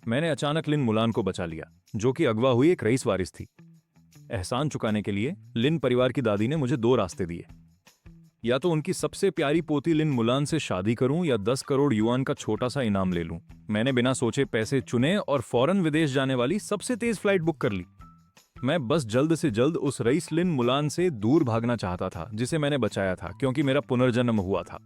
मैंने अचानक लिन मुलान को बचा लिया, जो कि अगवा हुई एक रईस वारिस थी। एहसान चुकाने के लिए लिन परिवार की दादी ने मुझे दो रास्ते दिए। या तो उनकी सबसे प्यारी पोती लिन मुलान से शादी करूं या 10 करोड़ युआन का छोटा सा इनाम ले लूं। मैंने बिना सोचे पैसे चुने और फौरन विदेश जाने वाली सबसे तेज फ्लाइट बुक कर ली। मैं बस जल्द से जल्द उस रईस लिन मुलान से दूर भागना चाहता था जिसे मैंने बचाया था, क्योंकि मेरा पुनर्जन्म हुआ था।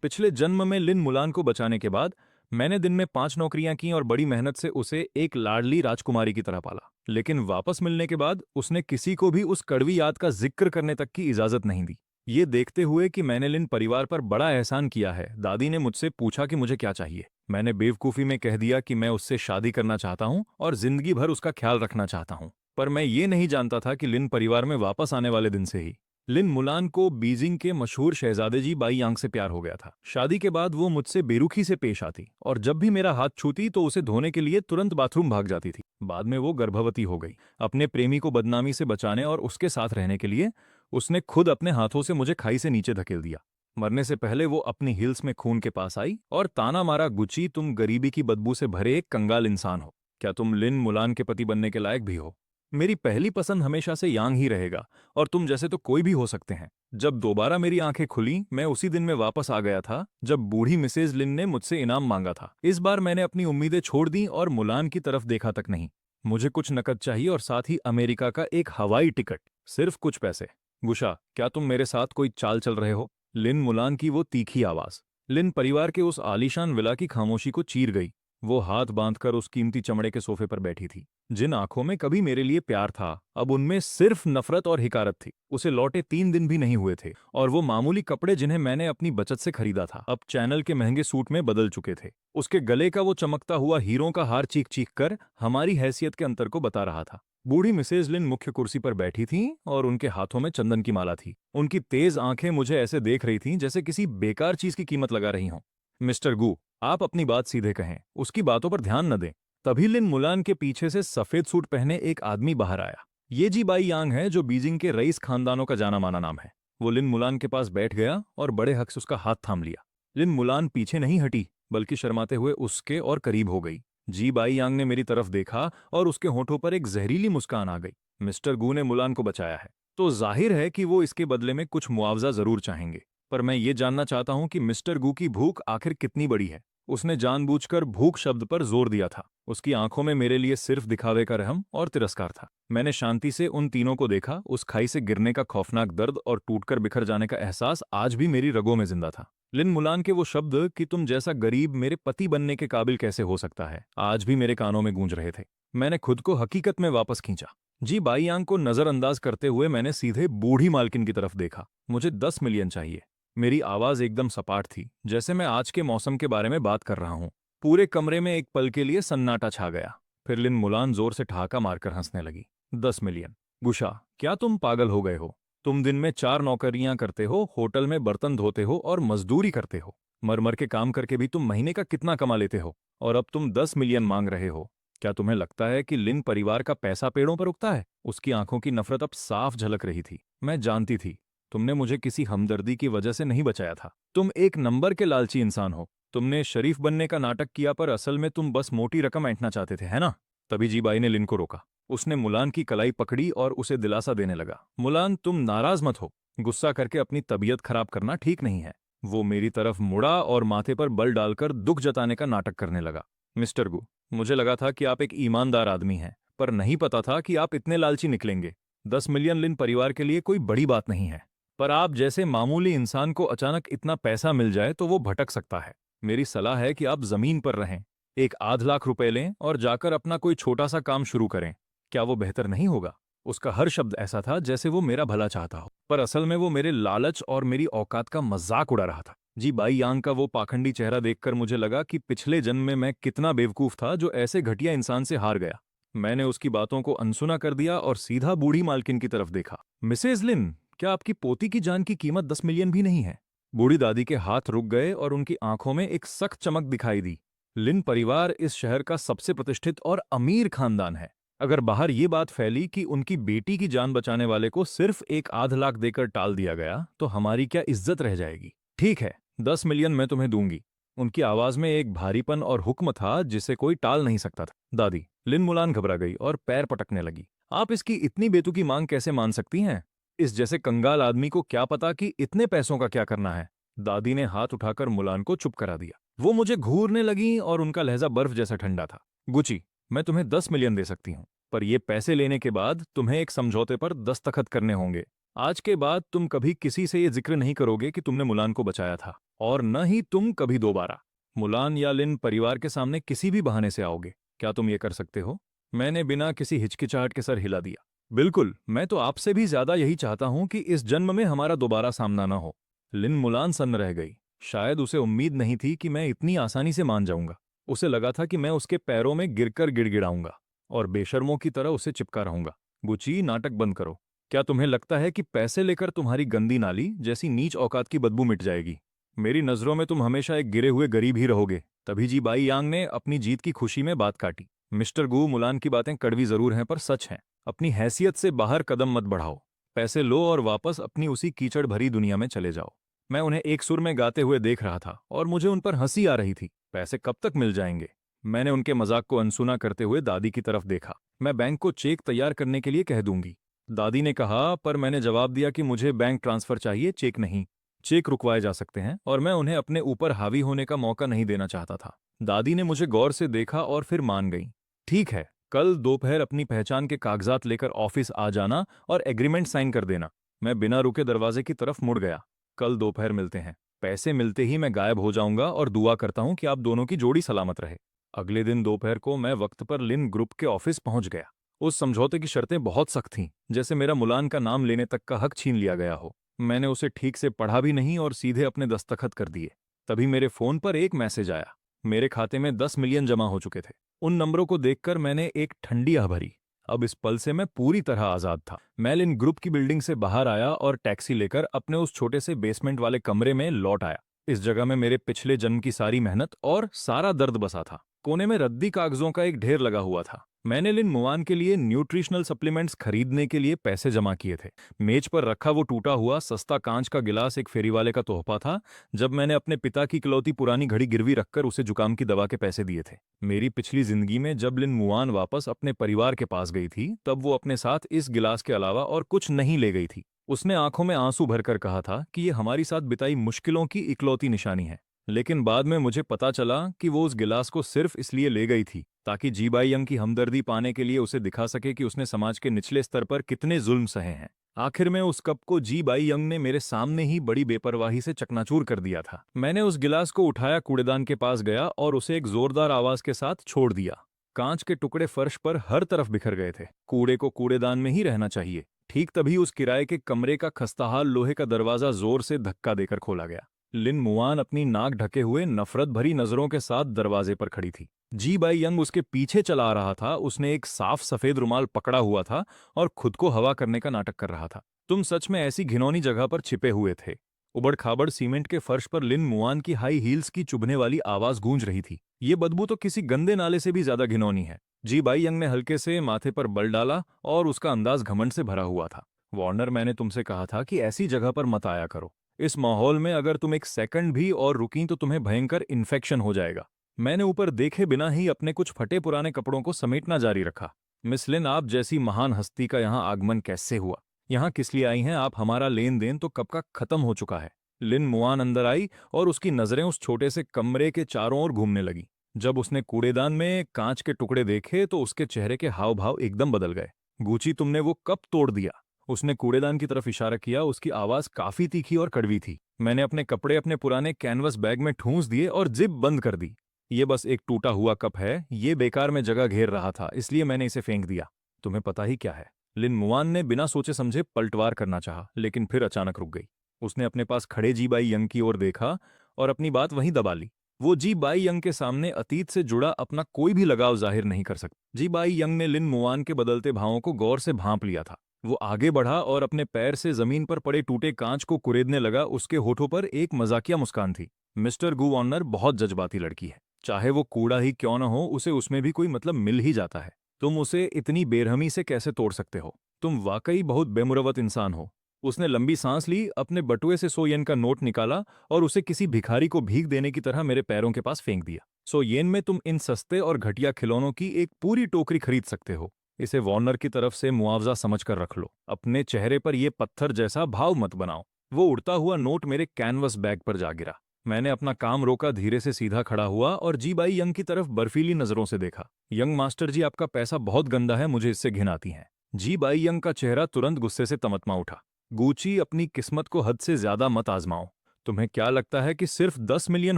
पिछले जन्म में लिन मुलान को बचाने के बाद मैंने दिन में 5 नौकरियां की और बड़ी मेहनत से उसे एक लाडली राजकुमारी की तरह पाला। लेकिन वापस मिलने के बाद उसने किसी को भी उस कड़वी याद का जिक्र करने तक की इजाजत नहीं दी। ये देखते हुए कि मैंने लिन परिवार पर बड़ा एहसान किया है, दादी ने मुझसे पूछा कि मुझे क्या चाहिए। मैंने बेवकूफी में कह दिया कि मैं उससे शादी करना चाहता हूं और जिंदगी भर उसका ख्याल रखना चाहता हूं। पर मैं ये नहीं जानता था कि लिन परिवार में वापस आने वाले दिन से ही लिन मुलान को बीजिंग के मशहूर शहजादे जी बाई यांग से प्यार हो गया था। शादी के बाद वो मुझसे बेरुखी से पेश आती और जब भी मेरा हाथ छूती तो उसे धोने के लिए तुरंत बाथरूम भाग जाती थी। बाद में वो गर्भवती हो गई। अपने प्रेमी को बदनामी से बचाने और उसके साथ रहने के लिए उसने खुद अपने हाथों से मुझे खाई से नीचे धकेल दिया। मरने से पहले वो अपनी हिल्स में खून के पास आई और ताना मारा, गुची, तुम गरीबी की बदबू से भरे एक कंगाल इंसान हो। क्या तुम लिन मुलान के पति बनने के लायक भी हो? मेरी पहली पसंद हमेशा से यांग ही रहेगा और तुम जैसे तो कोई भी हो सकते हैं। जब दोबारा मेरी आंखें खुली, मैं उसी दिन में वापस आ गया था जब बूढ़ी मिसेज लिन ने मुझसे इनाम मांगा था। इस बार मैंने अपनी उम्मीदें छोड़ दी और मुलान की तरफ देखा तक नहीं। मुझे कुछ नकद चाहिए और साथ ही अमेरिका का एक हवाई टिकट। सिर्फ कुछ पैसे। गुशा, क्या तुम मेरे साथ कोई चाल चल रहे हो? लिन मुलान की वो तीखी आवाज लिन परिवार के उस आलीशान विला की खामोशी को चीर गई। वो हाथ बांधकर उस कीमती चमड़े के सोफे पर बैठी थी। जिन आंखों में कभी मेरे लिए प्यार था, अब उनमें सिर्फ नफरत और हिकारत थी। उसे लौटे 3 दिन भी नहीं हुए थे और वो मामूली कपड़े जिन्हें मैंने अपनी बचत से खरीदा था अब चैनल के महंगे सूट में बदल चुके थे। उसके गले का वो चमकता हुआ हीरों का हार चीख चीख कर हमारी हैसियत के अंतर को बता रहा था। बूढ़ी मिसेज लिन मुख्य कुर्सी पर बैठी थीं और उनके हाथों में चंदन की माला थी। उनकी तेज आंखें मुझे ऐसे देख रही थीं जैसे किसी बेकार चीज की कीमत लगा रही हों। मिस्टर गू, आप अपनी बात सीधे कहें, उसकी बातों पर ध्यान न दें। तभी लिन मुलान के पीछे से सफेद सूट पहने एक आदमी बाहर आया। ये जी बाई यांग है, जो बीजिंग के रईस खानदानों का जाना माना नाम है। वो लिन मुलान के पास बैठ गया और बड़े हक से उसका हाथ थाम लिया। लिन मुलान पीछे नहीं हटी, बल्कि शर्माते हुए उसके और करीब हो गई। जी बाई यांग ने मेरी तरफ देखा और उसके होठों पर एक जहरीली मुस्कान आ गई। मिस्टर गू ने मुलान को बचाया है, तो जाहिर है कि वो इसके बदले में कुछ मुआवजा जरूर चाहेंगे। पर मैं ये जानना चाहता हूं कि मिस्टर गू की भूख आखिर कितनी बड़ी है। उसने जानबूझकर भूख शब्द पर जोर दिया था। उसकी आंखों में मेरे लिए सिर्फ दिखावे का रहम और तिरस्कार था। मैंने शांति से उन तीनों को देखा। उस खाई से गिरने का खौफनाक दर्द और टूटकर बिखर जाने का एहसास आज भी मेरी रगों में जिंदा था। लिन मुलान के वो शब्द कि तुम जैसा गरीब मेरे पति बनने के काबिल कैसे हो सकता है, आज भी मेरे कानों में गूंज रहे थे। मैंने खुद को हकीकत में वापस खींचा। जी बाई यांग को नजरअंदाज करते हुए मैंने सीधे बूढ़ी मालकिन की तरफ देखा। मुझे 10 मिलियन चाहिए। मेरी आवाज एकदम सपाट थी, जैसे मैं आज के मौसम के बारे में बात कर रहा हूं। पूरे कमरे में एक पल के लिए सन्नाटा छा गया। फिर लिन मुलान जोर से ठहाका मारकर हंसने लगी। 10 मिलियन? गुशा, क्या तुम पागल हो गए हो? तुम दिन में 4 नौकरियां करते हो, होटल में बर्तन धोते हो और मजदूरी करते हो। मर मर के काम करके भी तुम महीने का कितना कमा लेते हो? और अब तुम 10 मिलियन मांग रहे हो? क्या तुम्हें लगता है कि लिन परिवार का पैसा पेड़ों पर उगता है? उसकी आंखों की नफरत अब साफ झलक रही थी। मैं जानती थी तुमने मुझे किसी हमदर्दी की वजह से नहीं बचाया था। तुम एक नंबर के लालची इंसान हो। तुमने शरीफ बनने का नाटक किया, पर असल में तुम बस मोटी रकम ऐंठना चाहते थे, है ना? तभी जीबाई ने लिन को रोका। उसने मुलान की कलाई पकड़ी और उसे दिलासा देने लगा। मुलान, तुम नाराज मत हो। गुस्सा करके अपनी तबीयत खराब करना ठीक नहीं है। वो मेरी तरफ मुड़ा और माथे पर बल डालकर दुख जताने का नाटक करने लगा। मिस्टर गू, मुझे लगा था कि आप एक ईमानदार आदमी हैं, पर नहीं पता था कि आप इतने लालची निकलेंगे। 10 मिलियन लिन परिवार के लिए कोई बड़ी बात नहीं है, पर आप जैसे मामूली इंसान को अचानक इतना पैसा मिल जाए तो वो भटक सकता है। मेरी सलाह है कि आप जमीन पर रहें, एक आध लाख रुपए लें और जाकर अपना कोई छोटा सा काम शुरू करें। क्या वो बेहतर नहीं होगा? उसका हर शब्द ऐसा था जैसे वो मेरा भला चाहता हो, पर असल में वो मेरे लालच और मेरी औकात का मजाक उड़ा रहा था। जी बाई यांग का वो पाखंडी चेहरा देखकर मुझे लगा कि पिछले जन्म में मैं कितना बेवकूफ था जो ऐसे घटिया इंसान से हार गया। मैंने उसकी बातों को अनसुना कर दिया और सीधा बूढ़ी मालकिन की तरफ देखा। मिसेज लिन, क्या आपकी पोती की जान की कीमत 10 मिलियन भी नहीं है? बूढ़ी दादी के हाथ रुक गए और उनकी आंखों में एक सख्त चमक दिखाई दी। लिन परिवार इस शहर का सबसे प्रतिष्ठित और अमीर खानदान है। अगर बाहर ये बात फैली कि उनकी बेटी की जान बचाने वाले को सिर्फ एक आध लाख देकर टाल दिया गया, तो हमारी क्या इज्जत रह जाएगी? ठीक है, 10 मिलियन मैं तुम्हें दूंगी, उनकी आवाज में एक भारीपन और हुक्म था जिसे कोई टाल नहीं सकता था। दादी, लिन मुलान घबरा गई और पैर पटकने लगी। आप इसकी इतनी बेतुकी मांग कैसे मान सकती हैं? इस जैसे कंगाल आदमी को क्या पता कि इतने पैसों का क्या करना है। दादी ने हाथ उठाकर मुलान को चुप करा दिया। वो मुझे घूरने लगी और उनका लहजा बर्फ जैसा ठंडा था। गुची, मैं तुम्हें 10 मिलियन दे सकती हूँ, पर ये पैसे लेने के बाद तुम्हें एक समझौते पर दस्तखत करने होंगे। आज के बाद तुम कभी किसी से ये जिक्र नहीं करोगे कि तुमने मुलान को बचाया था, और न ही तुम कभी दोबारा मुलान या लिन परिवार के सामने किसी भी बहाने से आओगे। क्या तुम ये कर सकते हो? मैंने बिना किसी हिचकिचाहट के सर हिला दिया। बिल्कुल, मैं तो आपसे भी ज्यादा यही चाहता हूं कि इस जन्म में हमारा दोबारा सामना न हो। लिन मुलान सन्न रह गई। शायद उसे उम्मीद नहीं थी कि मैं इतनी आसानी से मान जाऊंगा। उसे लगा था कि मैं उसके पैरों में गिरकर गिड़गिड़ाऊंगा और बेशर्मों की तरह उसे चिपका रहूंगा। गुची, नाटक बंद करो। क्या तुम्हें लगता है कि पैसे लेकर तुम्हारी गंदी नाली जैसी नीच औकात की बदबू मिट जाएगी? मेरी नजरों में तुम हमेशा एक गिरे हुए गरीब ही रहोगे। तभी जी बाई यांग ने अपनी जीत की खुशी में बात काटी। मिस्टर गू, मुलान की बातें कड़वी जरूर हैं पर सच हैं। अपनी हैसियत से बाहर कदम मत बढ़ाओ। पैसे लो और वापस अपनी उसी कीचड़ भरी दुनिया में चले जाओ। मैं उन्हें एक सुर में गाते हुए देख रहा था और मुझे उन पर हंसी आ रही थी। पैसे कब तक मिल जाएंगे? मैंने उनके मजाक को अनसुना करते हुए दादी की तरफ देखा। मैं बैंक को चेक तैयार करने के लिए कह दूंगी, दादी ने कहा, पर मैंने जवाब दिया कि मुझे बैंक ट्रांसफर चाहिए, चेक नहीं। चेक रुकवाए जा सकते हैं और मैं उन्हें अपने ऊपर हावी होने का मौका नहीं देना चाहता था। दादी ने मुझे गौर से देखा और फिर मान गई। ठीक है, कल दोपहर अपनी पहचान के कागजात लेकर ऑफिस आ जाना और एग्रीमेंट साइन कर देना। मैं बिना रुके दरवाजे की तरफ मुड़ गया। कल दोपहर मिलते हैं। पैसे मिलते ही मैं गायब हो जाऊंगा और दुआ करता हूं कि आप दोनों की जोड़ी सलामत रहे। अगले दिन दोपहर को मैं वक्त पर लिन ग्रुप के ऑफिस पहुंच गया। उस समझौते की शर्तें बहुत सख्त थीं, जैसे मेरा मुलान का नाम लेने तक का हक छीन लिया गया हो। मैंने उसे ठीक से पढ़ा भी नहीं और सीधे अपने दस्तखत कर दिए। तभी मेरे फोन पर एक मैसेज आया। मेरे खाते में 10 मिलियन जमा हो चुके थे। उन नंबरों को देखकर मैंने एक ठंडी आह भरी। अब इस पल से मैं पूरी तरह आजाद था। मैं लिन ग्रुप की बिल्डिंग से बाहर आया और टैक्सी लेकर अपने उस छोटे से बेसमेंट वाले कमरे में लौट आया। इस जगह में मेरे पिछले जन्म की सारी मेहनत और सारा दर्द बसा था। कोने में रद्दी कागजों का एक ढेर लगा हुआ था। मैंने लिन मुआन के लिए न्यूट्रिशनल सप्लीमेंट्स खरीदने के लिए पैसे जमा किए थे। मेज पर रखा वो टूटा हुआ सस्ता कांच का गिलास एक फेरी वाले का तोहफा था, जब मैंने अपने पिता की इकलौती पुरानी घड़ी गिरवी रखकर उसे जुकाम की दवा के पैसे दिए थे। मेरी पिछली जिंदगी में जब लिन मुआन वापस अपने परिवार के पास गई थी, तब वो अपने साथ इस गिलास के अलावा और कुछ नहीं ले गई थी। उसने आंखों में आंसू भरकर कहा था कि ये हमारी साथ बिताई मुश्किलों की इकलौती निशानी है। लेकिन बाद में मुझे पता चला कि वो उस गिलास को सिर्फ इसलिए ले गई थी ताकि जीबाई यंग की हमदर्दी पाने के लिए उसे दिखा सके कि उसने समाज के निचले स्तर पर कितने जुल्म सहे हैं। आखिर में उस कप को जीबाई यंग ने मेरे सामने ही बड़ी बेपरवाही से चकनाचूर कर दिया था। मैंने उस गिलास को उठाया, कूड़ेदान के पास गया और उसे एक जोरदार आवाज के साथ छोड़ दिया। कांच के टुकड़े फर्श पर हर तरफ बिखर गए थे। कूड़े को कूड़ेदान में ही रहना चाहिए। ठीक तभी उस किराए के कमरे का खस्ताहाल लोहे का दरवाजा जोर से धक्का देकर खोला गया। लिन मुआन अपनी नाक ढके हुए नफरत भरी नजरों के साथ दरवाजे पर खड़ी थी। जी बाई यंग उसके पीछे चला आ रहा था। उसने एक साफ सफेद रुमाल पकड़ा हुआ था और खुद को हवा करने का नाटक कर रहा था। तुम सच में ऐसी घिनौनी जगह पर छिपे हुए थे। उबड़ खाबड़ सीमेंट के फर्श पर लिन मुआन की हाई हील्स की चुभने वाली आवाज गूंज रही थी। ये बदबू तो किसी गंदे नाले से भी ज्यादा घिनौनी है। जी बाई यंग ने हल्के से माथे पर बल डाला और उसका अंदाज घमंड से भरा हुआ था। वार्नर, मैंने तुमसे कहा था कि ऐसी जगह पर मत आया करो। इस माहौल में अगर तुम एक सेकंड भी और रुकी तो तुम्हें भयंकर इन्फेक्शन हो जाएगा। मैंने ऊपर देखे बिना ही अपने कुछ फटे पुराने कपड़ों को समेटना जारी रखा। मिस लिन, आप जैसी महान हस्ती का यहाँ आगमन कैसे हुआ? यहाँ किस लिए आई हैं आप? हमारा लेन देन तो कब का खत्म हो चुका है। लिन मुआन अंदर आई और उसकी नजरें उस छोटे से कमरे के चारों ओर घूमने लगी। जब उसने कूड़ेदान में कांच के टुकड़े देखे तो उसके चेहरे के हाव भाव एकदम बदल गए। गुची, तुमने वो कब तोड़ दिया? उसने कूड़ेदान की तरफ इशारा किया। उसकी आवाज काफी तीखी और कड़वी थी। मैंने अपने कपड़े अपने पुराने कैनवस बैग में ठूंस दिए और जिप बंद कर दी। ये बस एक टूटा हुआ कप है। ये बेकार में जगह घेर रहा था, इसलिए मैंने इसे फेंक दिया। तुम्हें पता ही क्या है? लिन मुआन ने बिना सोचे समझे पलटवार करना चाहा, लेकिन फिर अचानक रुक गई। उसने अपने पास खड़े जी बाई यंग की ओर देखा और अपनी बात वहीं दबा ली। वो जी बाई यंग के सामने अतीत से जुड़ा अपना कोई भी लगाव जाहिर नहीं कर सकती। जी बाई यंग ने लिन मुआन के बदलते भावों को गौर से भांप लिया था। वो आगे बढ़ा और अपने पैर से जमीन पर पड़े टूटे कांच को कुरेदने लगा। उसके होठों पर एक मजाकिया मुस्कान थी। मिस्टर गू वार्नर बहुत जज्बाती लड़की है। चाहे वो कूड़ा ही क्यों न हो, उसे उसमें भी कोई मतलब मिल ही जाता है। तुम उसे इतनी बेरहमी से कैसे तोड़ सकते हो? तुम वाकई बहुत बेमुरवत इंसान हो। उसने लंबी सांस ली, अपने बटुए से 100 येन का नोट निकाला और उसे किसी भिखारी को भीख देने की तरह मेरे पैरों के पास फेंक दिया। 100 येन में तुम इन सस्ते और घटिया खिलौनों की एक पूरी टोकरी खरीद सकते हो। इसे वॉर्नर की तरफ से मुआवजा समझकर रख लो। अपने चेहरे पर यह पत्थर जैसा भाव मत बनाओ। वो उड़ता हुआ नोट मेरे कैनवस बैग पर जा गिरा। मैंने अपना काम रोका, धीरे से सीधा खड़ा हुआ और जी बाई यंग की तरफ बर्फीली नजरों से देखा। यंग मास्टर जी, आपका पैसा बहुत गंदा है, मुझे इससे घिन आती है। जी बाई यंग का चेहरा तुरंत गुस्से से तमतमा उठा। गूची, अपनी किस्मत को हद से ज्यादा मत आजमाओ। तुम्हें क्या लगता है कि सिर्फ 10 मिलियन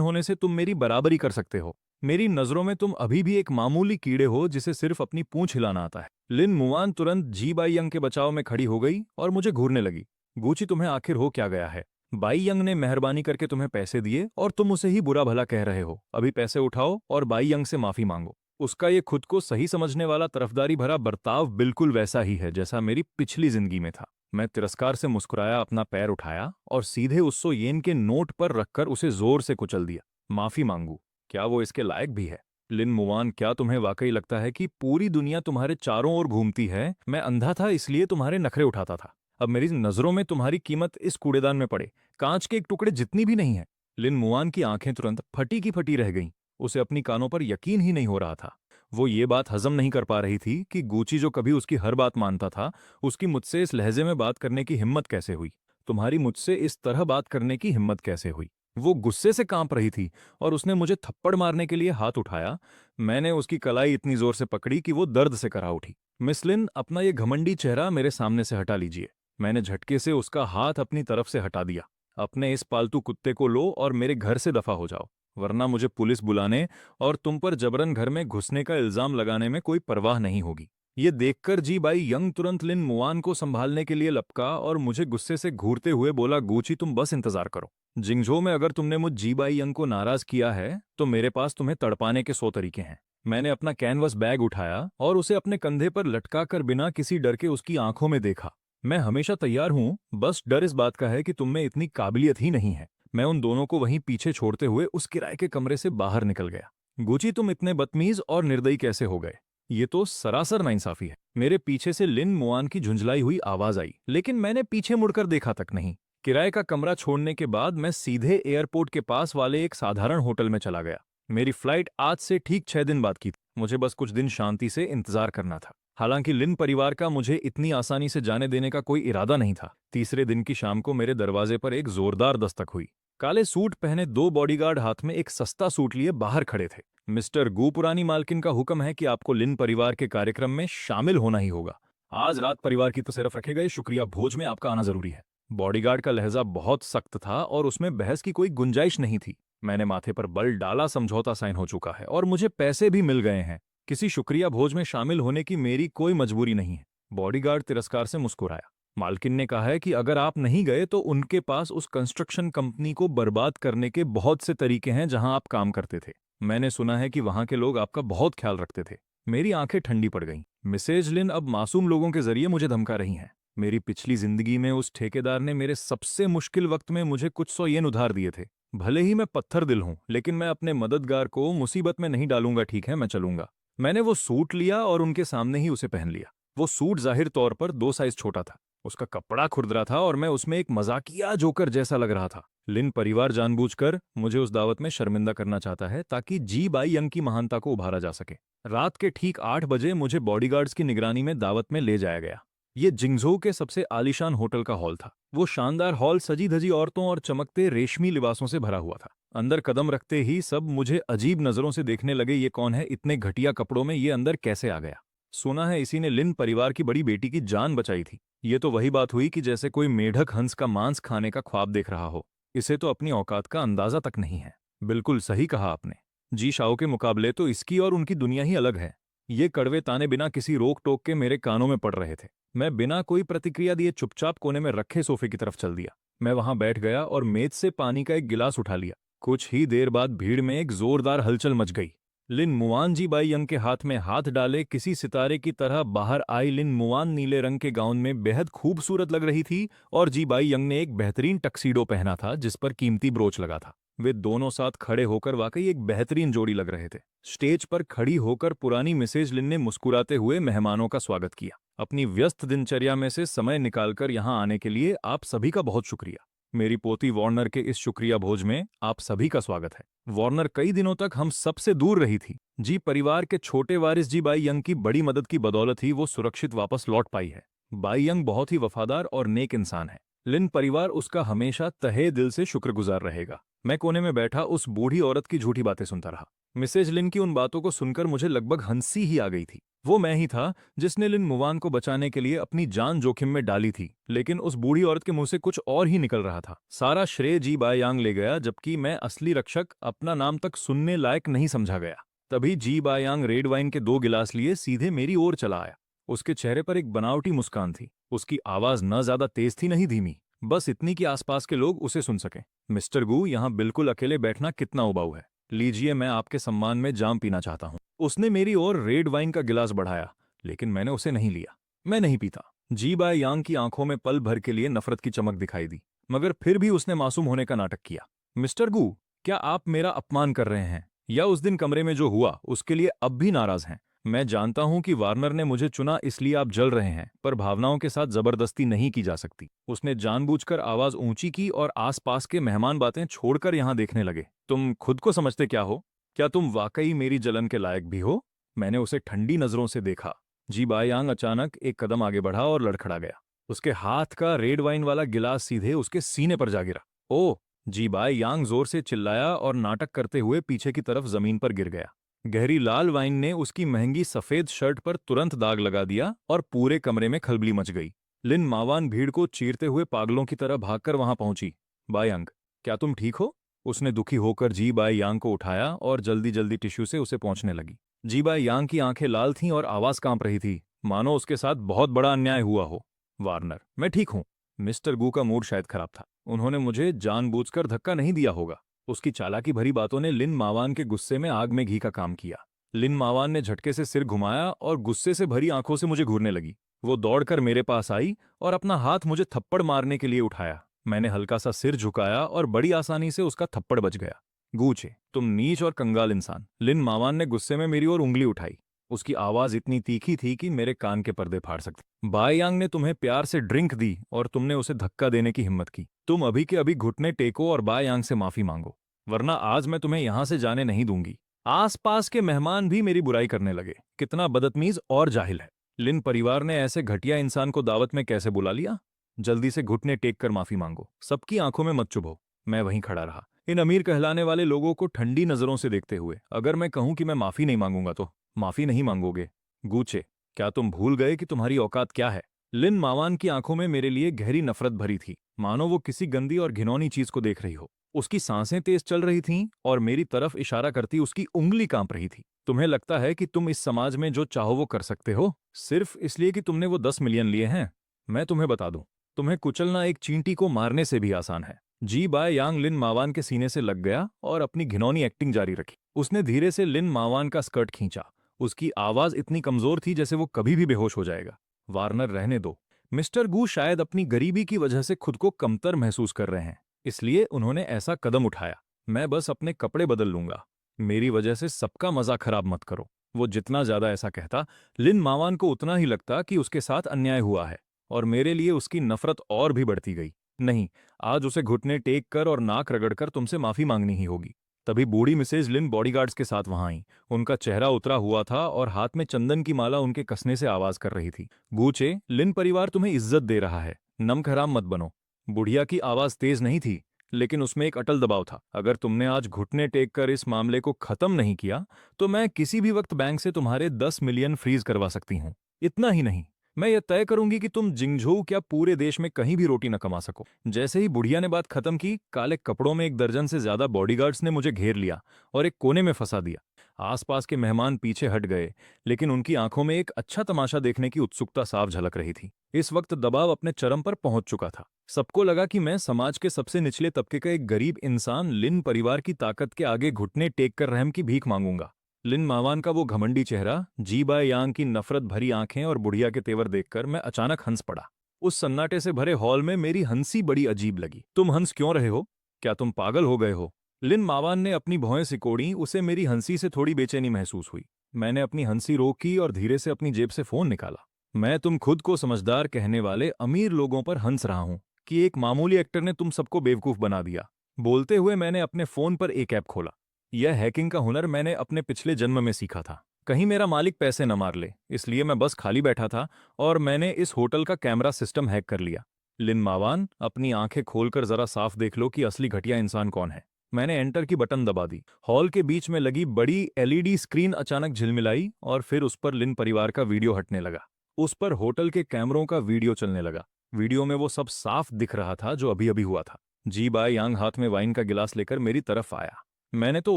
होने से तुम मेरी बराबरी कर सकते हो? मेरी नजरों में तुम अभी भी एक मामूली कीड़े हो जिसे सिर्फ अपनी पूंछ हिलाना आता है। लिन मुआन तुरंत जी बाई यंग के बचाव में खड़ी हो गई और मुझे घूरने लगी। गूची, तुम्हें आखिर हो क्या गया है? बाई यंग ने मेहरबानी करके तुम्हें पैसे दिए और तुम उसे ही बुरा भला कह रहे हो। अभी पैसे उठाओ और बाई यंग से माफी मांगो। उसका ये खुद को सही समझने वाला तरफदारी भरा बर्ताव बिल्कुल वैसा ही है जैसा मेरी पिछली जिंदगी में था। मैं तिरस्कार से मुस्कुराया, अपना पैर उठाया और सीधे उस 100 येन के नोट पर रखकर उसे जोर से कुचल दिया। माफी मांगू? क्या वो इसके लायक भी है? लिन मुआन, क्या तुम्हें वाकई लगता है कि पूरी दुनिया तुम्हारे चारों ओर घूमती है? मैं अंधा था इसलिए तुम्हारे नखरे उठाता था। अब मेरी नजरों में तुम्हारी कीमत इस कूड़ेदान में पड़े कांच के एक टुकड़े जितनी भी नहीं है। लिन मुआन की आंखें तुरंत फटी की फटी रह गईं। उसे अपनी कानों पर यकीन ही नहीं हो रहा था। वो ये बात हजम नहीं कर पा रही थी कि गूची, जो कभी उसकी हर बात मानता था, उसकी मुझसे इस लहजे में बात करने की हिम्मत कैसे हुई? तुम्हारी मुझसे इस तरह बात करने की हिम्मत कैसे हुई? वो गुस्से से कांप रही थी और उसने मुझे थप्पड़ मारने के लिए हाथ उठाया। मैंने उसकी कलाई इतनी जोर से पकड़ी कि वो दर्द से करा उठी। मिस लिन, अपना ये घमंडी चेहरा मेरे सामने से हटा लीजिए। मैंने झटके से उसका हाथ अपनी तरफ से हटा दिया। अपने इस पालतू कुत्ते को लो और मेरे घर से दफा हो जाओ, वरना मुझे पुलिस बुलाने और तुम पर जबरन घर में घुसने का इल्जाम लगाने में कोई परवाह नहीं होगी। ये देखकर जी बाई यंग तुरंत लिन मुआन को संभालने के लिए लपका और मुझे गुस्से से घूरते हुए बोला, गूची, तुम बस इंतजार करो। जिंगझो में अगर तुमने मुझ जी बाई यंग को नाराज किया है तो मेरे पास तुम्हें तड़पाने के 100 तरीके हैं। मैंने अपना कैनवस बैग उठाया और उसे अपने कंधे पर लटका कर बिना किसी डर के उसकी आंखों में देखा। मैं हमेशा तैयार हूं, बस डर इस बात का है कि तुम में इतनी काबिलियत ही नहीं है। मैं उन दोनों को वहीं पीछे छोड़ते हुए उस किराए के कमरे से बाहर निकल गया। गुची, तुम इतने बदतमीज और निर्दयी कैसे हो गए? ये तो सरासर नाइंसाफी है। मेरे पीछे से लिन मुआन की झुंझलाई हुई आवाज आई, लेकिन मैंने पीछे मुड़कर देखा तक नहीं। किराए का कमरा छोड़ने के बाद मैं सीधे एयरपोर्ट के पास वाले एक साधारण होटल में चला गया। मेरी फ्लाइट आज से ठीक 6 दिन बाद की थी। मुझे बस कुछ दिन शांति से इंतजार करना था। हालांकि लिन परिवार का मुझे इतनी आसानी से जाने देने का कोई इरादा नहीं था। तीसरे दिन की शाम को मेरे दरवाजे पर एक जोरदार दस्तक हुई। काले सूट पहने 2 बॉडीगार्ड हाथ में एक सस्ता सूट लिए बाहर खड़े थे। मिस्टर गू, पुरानी मालकिन का हुक्म है कि आपको लिन परिवार के कार्यक्रम में शामिल होना ही होगा। आज रात परिवार की तरफ रखे गए शुक्रिया भोज में आपका आना जरूरी है। बॉडीगार्ड का लहजा बहुत सख्त था और उसमें बहस की कोई गुंजाइश नहीं थी। मैंने माथे पर बल डाला, समझौता साइन हो चुका है और मुझे पैसे भी मिल गए हैं। किसी शुक्रिया भोज में शामिल होने की मेरी कोई मजबूरी नहीं है। बॉडीगार्ड तिरस्कार से मुस्कुराया। मालकिन ने कहा है कि अगर आप नहीं गए तो उनके पास उस कंस्ट्रक्शन कंपनी को बर्बाद करने के बहुत से तरीके हैं जहां आप काम करते थे। मैंने सुना है कि वहां के लोग आपका बहुत ख्याल रखते थे। मेरी आंखें ठंडी पड़ गईं। मिसेज लिन अब मासूम लोगों के जरिए मुझे धमका रही हैं। मेरी पिछली जिंदगी में उस ठेकेदार ने मेरे सबसे मुश्किल वक्त में मुझे कुछ 100 येन उधार दिए थे। भले ही मैं पत्थर दिल हूं, लेकिन मैं अपने मददगार को मुसीबत में नहीं डालूंगा। ठीक है, मैं चलूंगा। मैंने वो सूट लिया और उनके सामने ही उसे पहन लिया। वो सूट जाहिर तौर पर 2 साइज छोटा था। उसका कपड़ा खुरदरा था और मैं उसमें एक मजाकिया जोकर जैसा लग रहा था। लिन परिवार जानबूझकर मुझे उस दावत में शर्मिंदा करना चाहता है ताकि जी बाई यंग की महानता को उभारा जा सके। रात के ठीक 8 बजे मुझे बॉडीगार्ड्स की निगरानी में दावत में ले जाया गया। ये जिंगझो के सबसे आलीशान होटल का हॉल था। वो शानदार हॉल सजी धजी औरतों और चमकते रेशमी लिबासों से भरा हुआ था। अंदर कदम रखते ही सब मुझे अजीब नजरों से देखने लगे। ये कौन है? इतने घटिया कपड़ों में ये अंदर कैसे आ गया? सुना है इसी ने लिन परिवार की बड़ी बेटी की जान बचाई थी। ये तो वही बात हुई कि जैसे कोई मेढक हंस का मांस खाने का ख्वाब देख रहा हो। इसे तो अपनी औकात का अंदाजा तक नहीं है। बिल्कुल सही कहा आपने। जी शाओ के मुकाबले तो इसकी और उनकी दुनिया ही अलग है। ये कड़वे ताने बिना किसी रोक टोक के मेरे कानों में पड़ रहे थे। मैं बिना कोई प्रतिक्रिया दिए चुपचाप कोने में रखे सोफे की तरफ चल दिया। मैं वहां बैठ गया और मेज से पानी का एक गिलास उठा लिया। कुछ ही देर बाद भीड़ में एक जोरदार हलचल मच गई। लिन मुआन जी बाई यंग के हाथ में हाथ डाले किसी सितारे की तरह बाहर आई। लिन मुआन नीले रंग के गाउन में बेहद खूबसूरत लग रही थी और जी बाई यंग ने एक बेहतरीन टक्सीडो पहना था जिस पर कीमती ब्रोच लगा था। वे दोनों साथ खड़े होकर वाकई एक बेहतरीन जोड़ी लग रहे थे। स्टेज पर खड़ी होकर पुरानी मिसेज लिन ने मुस्कुराते हुए मेहमानों का स्वागत किया। अपनी व्यस्त दिनचर्या में से समय निकालकर यहाँ आने के लिए आप सभी का बहुत शुक्रिया। मेरी पोती वॉर्नर के इस शुक्रिया भोज में आप सभी का स्वागत है। वॉर्नर कई दिनों तक हम सबसे दूर रही थी। जी परिवार के छोटे वारिस जी बाई यंग की बड़ी मदद की बदौलत ही वो सुरक्षित वापस लौट पाई है। बाई यंग बहुत ही वफादार और नेक इंसान है। लिन परिवार उसका हमेशा तहे दिल से शुक्रगुजार रहेगा। मैं कोने में बैठा उस बूढ़ी औरत की झूठी बातें सुनता रहा। मिसेज लिन की उन बातों को सुनकर मुझे लगभग हंसी ही आ गई थी। वो मैं ही था जिसने लिन मुवान को बचाने के लिए अपनी जान जोखिम में डाली थी, लेकिन उस बूढ़ी औरत के मुंह से कुछ और ही निकल रहा था। सारा श्रेय जी बायांग ले गया, जबकि मैं असली रक्षक अपना नाम तक सुनने लायक नहीं समझा गया। तभी जी बायांग रेड वाइन के 2 गिलास लिए सीधे मेरी ओर चला आया। उसके चेहरे पर एक बनावटी मुस्कान थी। उसकी आवाज न ज्यादा तेज थी, नहीं धीमी, बस इतनी कि आसपास के लोग उसे सुन सकें। मिस्टर गू, यहाँ बिल्कुल अकेले बैठना कितना उबाऊ है। लीजिए, मैं आपके सम्मान में जाम पीना चाहता हूँ। उसने मेरी ओर रेड वाइन का गिलास बढ़ाया, लेकिन मैंने उसे नहीं लिया। मैं नहीं पीता। जी बाय यांग की आंखों में पल भर के लिए नफरत की चमक दिखाई दी, मगर फिर भी उसने मासूम होने का नाटक किया। मिस्टर गू, क्या आप मेरा अपमान कर रहे हैं, या उस दिन कमरे में जो हुआ उसके लिए अब भी नाराज हैं? मैं जानता हूं कि वार्नर ने मुझे चुना, इसलिए आप जल रहे हैं, पर भावनाओं के साथ जबरदस्ती नहीं की जा सकती। उसने जानबूझकर आवाज ऊंची की और आसपास के मेहमान बातें छोड़कर यहां देखने लगे। तुम खुद को समझते क्या हो? क्या तुम वाकई मेरी जलन के लायक भी हो? मैंने उसे ठंडी नजरों से देखा। जी बायांग अचानक एक कदम आगे बढ़ा और लड़खड़ा गया। उसके हाथ का रेड वाइन वाला गिलास सीधे उसके सीने पर जा गिरा। ओह! जी बायांग जोर से चिल्लाया और नाटक करते हुए पीछे की तरफ जमीन पर गिर गया। गहरी लाल वाइन ने उसकी महंगी सफेद शर्ट पर तुरंत दाग लगा दिया और पूरे कमरे में खलबली मच गई। लिन मावान भीड़ को चीरते हुए पागलों की तरह भागकर वहां पहुंची। बायांग, क्या तुम ठीक हो? उसने दुखी होकर जी बाय यांग को उठाया और जल्दी जल्दी टिश्यू से उसे पहुंचने लगी। जी बाय यांग की आंखें लाल थीं और आवाज कांप रही थी, मानो उसके साथ बहुत बड़ा अन्याय हुआ हो। वार्नर, मैं ठीक हूं। मिस्टर गू का मूड शायद खराब था। उन्होंने मुझे जानबूझकर धक्का नहीं दिया होगा। उसकी चालाकी भरी बातों ने लिन मावान के गुस्से में आग में घी का काम किया। लिन मावान ने झटके से सिर घुमाया और गुस्से से भरी आंखों से मुझे घूरने लगी। वो दौड़कर मेरे पास आई और अपना हाथ मुझे थप्पड़ मारने के लिए उठाया। मैंने हल्का सा सिर झुकाया और बड़ी आसानी से उसका थप्पड़ बच गया। गूचे, तुम नीच और कंगाल इंसान। लिन मावान ने गुस्से में मेरी ओर उंगली उठाई। उसकी आवाज इतनी तीखी थी कि मेरे कान के पर्दे फाड़ सकते। बायांग ने तुम्हें प्यार से ड्रिंक दी और तुमने उसे धक्का देने की हिम्मत की। तुम अभी के अभी घुटने टेको और बायांग से माफी मांगो, वरना आज मैं तुम्हें यहां से जाने नहीं दूंगी। आसपास के मेहमान भी मेरी बुराई करने लगे। कितना बदतमीज और जाहिल है। लिन परिवार ने ऐसे घटिया इंसान को दावत में कैसे बुला लिया? जल्दी से घुटने टेक कर माफी मांगो। सबकी आंखों में मत चुभो। मैं वहीं खड़ा रहा, इन अमीर कहलाने वाले लोगों को ठंडी नजरों से देखते हुए। अगर मैं कहूं कि मैं माफी नहीं मांगूंगा तो माफी नहीं मांगोगे। गूचे, क्या तुम भूल गए कि तुम्हारी औकात क्या है? लिन मावान की आंखों में मेरे लिए गहरी नफरत भरी थी, मानो वो किसी गंदी और घिनौनी चीज को देख रही हो। उसकी सांसें तेज चल रही थीं और मेरी तरफ इशारा करती उसकी उंगली कांप रही थी। तुम्हें लगता है कि तुम इस समाज में जो चाहो वो कर सकते हो, सिर्फ इसलिए कि तुमने वो 10 मिलियन लिए हैं? मैं तुम्हें बता दूं, तुम्हें कुचलना एक चींटी को मारने से भी आसान है। जी बाय यांग लिन मावान के सीने से लग गया और अपनी घिनौनी एक्टिंग जारी रखी। उसने धीरे से लिन मावान का स्कर्ट खींचा। उसकी आवाज इतनी कमजोर थी जैसे वो कभी भी बेहोश हो जाएगा। वार्नर, रहने दो। मिस्टर गू शायद अपनी गरीबी की वजह से खुद को कमतर महसूस कर रहे हैं, इसलिए उन्होंने ऐसा कदम उठाया। मैं बस अपने कपड़े बदल लूंगा। मेरी वजह से सबका मजा खराब मत करो। वो जितना ज्यादा ऐसा कहता, लिन मावान को उतना ही लगता कि उसके साथ अन्याय हुआ है, और मेरे लिए उसकी नफरत और भी बढ़ती गई। नहीं, आज उसे घुटने टेक कर और नाक रगड़कर तुमसे माफी मांगनी ही होगी। तभी बूढ़ी मिसेज लिन बॉडीगार्ड्स के साथ वहां आई। उनका चेहरा उतरा हुआ था और हाथ में चंदन की माला उनके कसने से आवाज कर रही थी। गूचे, लिन परिवार तुम्हें इज्जत दे रहा है, नमक हराम मत बनो। बुढ़िया की आवाज तेज नहीं थी, लेकिन उसमें एक अटल दबाव था। अगर तुमने आज घुटने टेक कर इस मामले को खत्म नहीं किया, तो मैं किसी भी वक्त बैंक से तुम्हारे 10 मिलियन फ्रीज करवा सकती हूँ। इतना ही नहीं, मैं ये तय करूंगी कि तुम जिंगझोउ क्या पूरे देश में कहीं भी रोटी न कमा सको। जैसे ही बुढ़िया ने बात खत्म की, काले कपड़ों में 1 दर्जन से ज्यादा बॉडीगार्ड्स ने मुझे घेर लिया और एक कोने में फंसा दिया। आसपास के मेहमान पीछे हट गए, लेकिन उनकी आंखों में एक अच्छा तमाशा देखने की उत्सुकता साफ झलक रही थी। इस वक्त दबाव अपने चरम पर पहुंच चुका था। सबको लगा कि मैं समाज के सबसे निचले तबके का एक गरीब इंसान लिन परिवार की ताकत के आगे घुटने टेक कर रहम की भीख मांगूंगा। लिन मावान का वो घमंडी चेहरा, जी बाय यांग की नफरत भरी आंखें और बुढ़िया के तेवर देखकर मैं अचानक हंस पड़ा। उस सन्नाटे से भरे हॉल में मेरी हंसी बड़ी अजीब लगी। तुम हंस क्यों रहे हो? क्या तुम पागल हो गए हो? लिन मावान ने अपनी भौहें सिकोड़ी। उसे मेरी हंसी से थोड़ी बेचैनी महसूस हुई। मैंने अपनी हंसी रोकी और धीरे से अपनी जेब से फोन निकाला। मैं तुम खुद को समझदार कहने वाले अमीर लोगों पर हंस रहा हूं कि एक मामूली एक्टर ने तुम सबको बेवकूफ बना दिया। बोलते हुए मैंने अपने फोन पर एक ऐप खोला। यह हैकिंग का हुनर मैंने अपने पिछले जन्म में सीखा था। कहीं मेरा मालिक पैसे न मार ले, इसलिए मैं बस खाली बैठा था और मैंने इस होटल का कैमरा सिस्टम हैक कर लिया। लिन मावान, अपनी आंखें खोलकर जरा साफ देख लो कि असली घटिया इंसान कौन है। मैंने एंटर की बटन दबा दी। हॉल के बीच में लगी बड़ी एलईडी स्क्रीन अचानक झिलमिलाई और फिर उस पर लिन परिवार का वीडियो हटने लगा। उस पर होटल के कैमरों का वीडियो चलने लगा। वीडियो में वो सब साफ दिख रहा था जो अभी अभी हुआ था। जी बाय यांग हाथ में वाइन का गिलास लेकर मेरी तरफ आया। मैंने तो